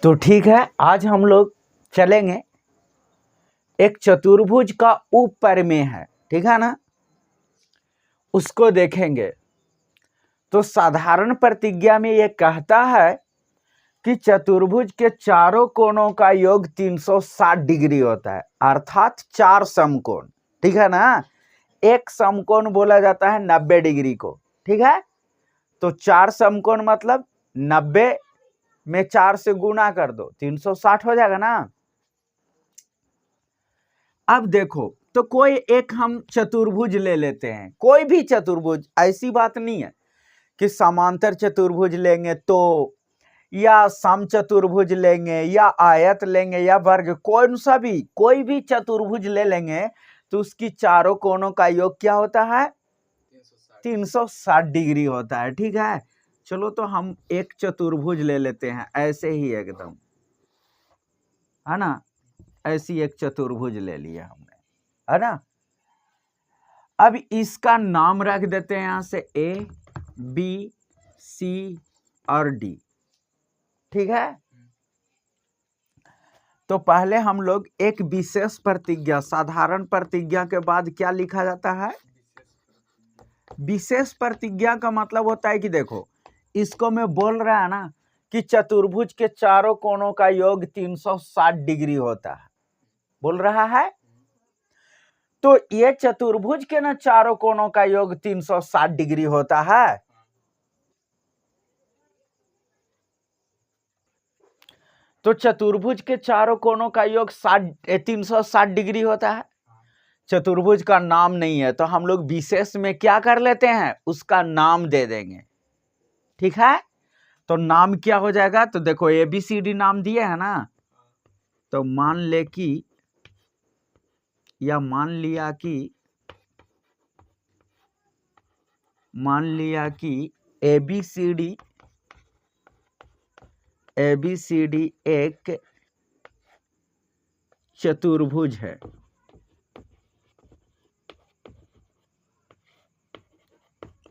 तो ठीक है, आज हम लोग चलेंगे एक चतुर्भुज का उपप्रमेय है, ठीक है ना, उसको देखेंगे। तो साधारण प्रतिज्ञा में ये कहता है कि चतुर्भुज के चारों कोणों का योग 360 डिग्री होता है, अर्थात 4 समकोण, ठीक है ना। एक समकोण बोला जाता है 90 डिग्री को, ठीक है। तो 4 समकोण मतलब 90 में 4 से गुणा कर दो, 360 हो जाएगा ना। अब देखो, तो कोई एक हम चतुर्भुज ले लेते हैं, कोई भी चतुर्भुज, ऐसी बात नहीं है कि समांतर चतुर्भुज लेंगे तो, या समचतुर्भुज लेंगे, या आयत लेंगे, या वर्ग, कौन सा भी कोई भी चतुर्भुज ले लेंगे तो उसकी चारों कोणों का योग क्या होता है? 360 डिग्री होता है, ठीक है। चलो तो हम एक चतुर्भुज ले लेते हैं, ऐसे ही एकदम, है ना, ऐसी एक चतुर्भुज ले लिया हमने, है ना। अब इसका नाम रख देते हैं यहां से ए, बी, सी और डी, ठीक है। तो पहले हम लोग एक विशेष प्रतिज्ञा, साधारण प्रतिज्ञा के बाद क्या लिखा जाता है? विशेष प्रतिज्ञा का मतलब होता है कि देखो, इसको मैं बोल रहा है ना कि चतुर्भुज के चारों कोणों का योग 360 डिग्री होता है, बोल रहा है। तो ये चतुर्भुज के ना चारों कोणों का योग 360 डिग्री होता है। तो चतुर्भुज के चारों कोणों का योग 360 डिग्री होता है। चतुर्भुज का नाम नहीं है तो हम लोग विशेष में क्या कर लेते हैं, उसका नाम दे देंगे, ठीक है। तो नाम क्या हो जाएगा? तो देखो ABCD नाम दिए है ना, तो मान ले कि, या मान लिया कि ABCD एक चतुर्भुज है,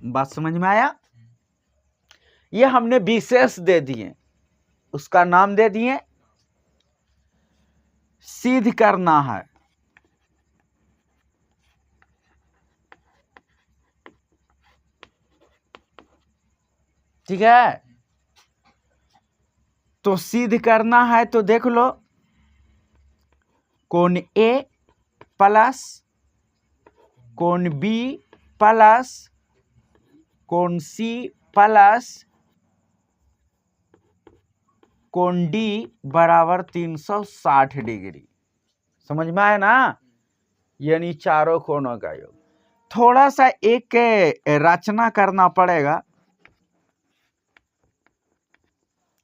बात समझ में आया? ये हमने विशेष दे दिए, उसका नाम दे दिए। सिद्ध करना है, ठीक है। तो सिद्ध करना है तो देख लो, कोण A प्लस कोण B प्लस कोण C प्लस कोण D बराबर 360 डिग्री, समझ में आया ना। यानी चारों कोणों का योग। थोड़ा सा एक रचना करना पड़ेगा,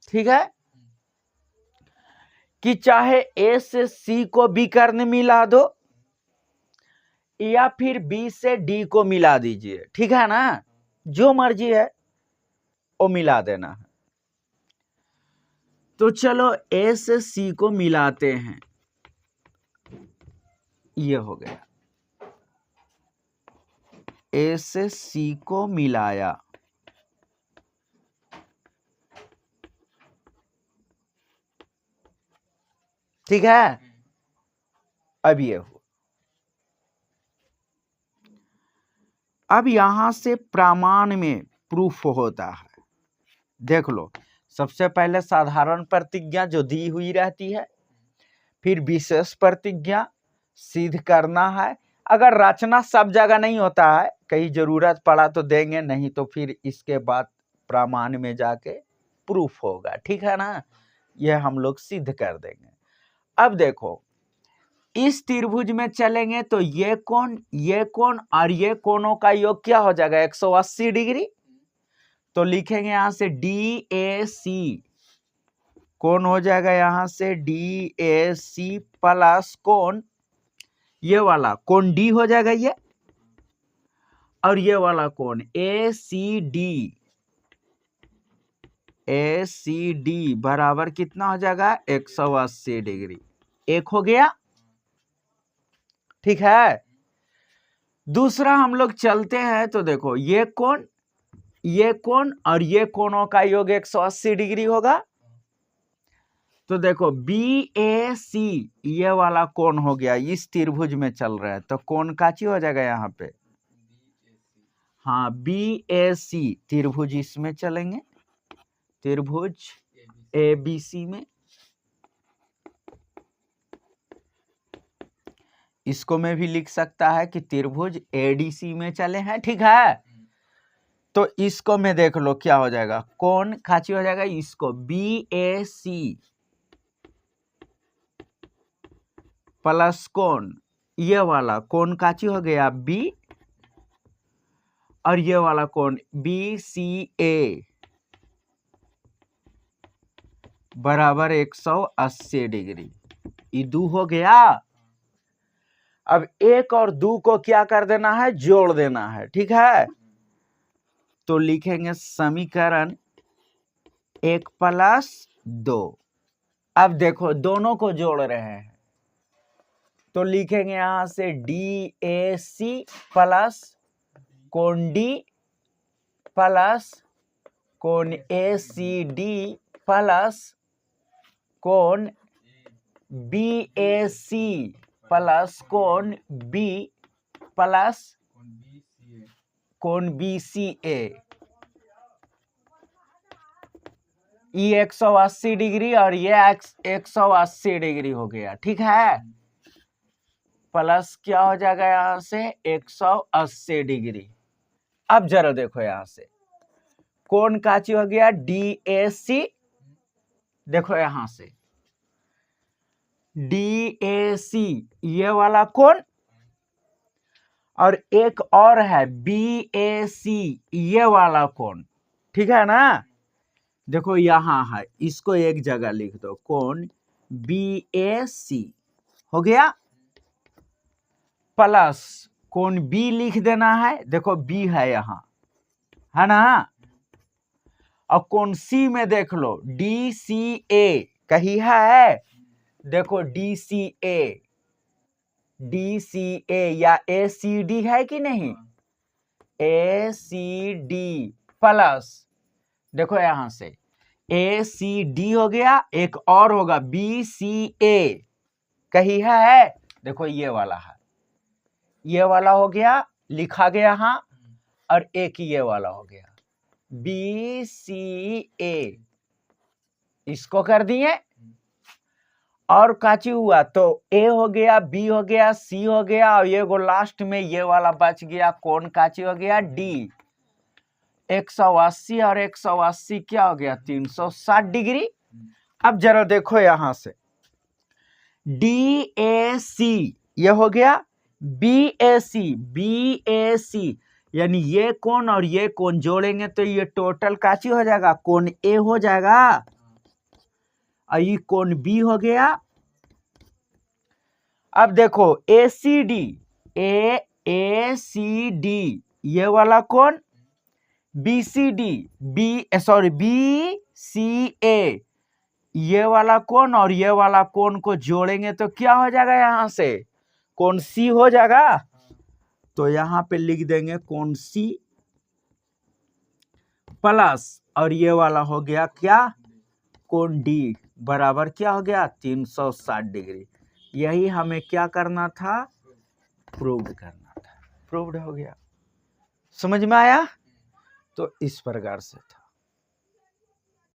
ठीक है, कि चाहे A से C को विकर्ण मिला दो या फिर B से D को मिला दीजिए, ठीक है ना, जो मर्जी है वो मिला देना है। तो चलो A से C को मिलाते हैं, ये हो गया, A से C को मिलाया, ठीक है। अब ये हो, अब यहां से प्रमाण में प्रूफ होता है। देख लो, सबसे पहले साधारण प्रतिज्ञा जो दी हुई रहती है, फिर विशेष प्रतिज्ञा सिद्ध करना है। अगर रचना सब जगह नहीं होता है, कहीं जरूरत पड़ा तो देंगे, नहीं तो फिर इसके बाद प्रमाण में जाके प्रूफ होगा, ठीक है ना। यह हम लोग सिद्ध कर देंगे। अब देखो, इस त्रिभुज में चलेंगे तो ये कोण और ये कोणों का योग क्या हो जाएगा? 180 डिग्री। तो लिखेंगे यहां से DAC, कोण हो जाएगा यहां से DAC प्लस कोण, ये वाला कोण D हो जाएगा ये, और ये वाला कोण ACD बराबर कितना हो जाएगा? 180 डिग्री। एक हो गया, ठीक है। दूसरा हम लोग चलते हैं तो देखो, ये कोण और ये कोणों का योग 180 डिग्री होगा। तो देखो BAC ये वाला कोण हो गया, इस त्रिभुज में चल रहा है, तो कोण काची हो जाएगा यहाँ पे? हाँ, BAC त्रिभुज इसमें चलेंगे, त्रिभुज ABC में। इसको मैं भी लिख सकता है कि त्रिभुज ADC में चले हैं, ठीक है। तो इसको मैं देख लो क्या हो जाएगा, कोण काची हो जाएगा, इसको BAC प्लस कोण, ये वाला कोण काची हो गया B, और ये वाला कोण BCA बराबर 180 डिग्री। ये 2 हो गया। अब 1 और 2 को क्या कर देना है, जोड़ देना है, ठीक है। तो लिखेंगे समीकरण 1 प्लस 2। अब देखो दोनों को जोड़ रहे हैं, तो लिखेंगे यहां से DAC प्लस कोण D प्लस कोण ACD प्लस कोण BAC प्लस कोण B प्लस कोण BCA। ये 180 डिग्री और ये 180 डिग्री हो गया, ठीक है। प्लस क्या हो जाएगा यहां से 180 डिग्री। अब जरा देखो यहां से कोण काची हो गया DAC, देखो यहां से DAC ये वाला कोण, और एक और है BAC ये वाला कोण, ठीक है ना। देखो यहां है, इसको एक जगह लिख दो, कोण BAC हो गया, प्लस कोण B लिख देना है, देखो B है यहां, है ना। और कोण C में देख लो DCA कहीं है, देखो DCA या ACD है कि नहीं, ACD प्लस देखो यहां से ACD हो गया, एक और होगा BCA कहीं है, देखो ये वाला है, ये वाला हो गया, लिखा गया यहां, और एक ये वाला हो गया BCA, इसको कर दिए। और काची हुआ तो A हो गया, B हो गया, C हो गया, और ये गो लास्ट में ये वाला बच गया, कोण काची हो गया D। 180 और 180 क्या हो गया 360 डिग्री। अब जरा देखो यहां से DAC ये हो गया, BAC यानी ये कोण और ये कोण जोड़ेंगे तो ये टोटल काची हो जाएगा, कोण A हो जाएगा, और ये कोण B हो गया। अब देखो ACD ये वाला कोण, BCA ये वाला कोण और ये वाला कोण को जोड़ेंगे तो क्या हो जाएगा, यहां से कोण C हो जाएगा। तो यहां पे लिख देंगे कोण C प्लस, और ये वाला हो गया क्या, कोण D बराबर क्या हो गया 360 डिग्री। यही हमें क्या करना था, प्रूव्ड करना था, प्रूव्ड हो गया। समझ में आया। तो इस प्रकार से था।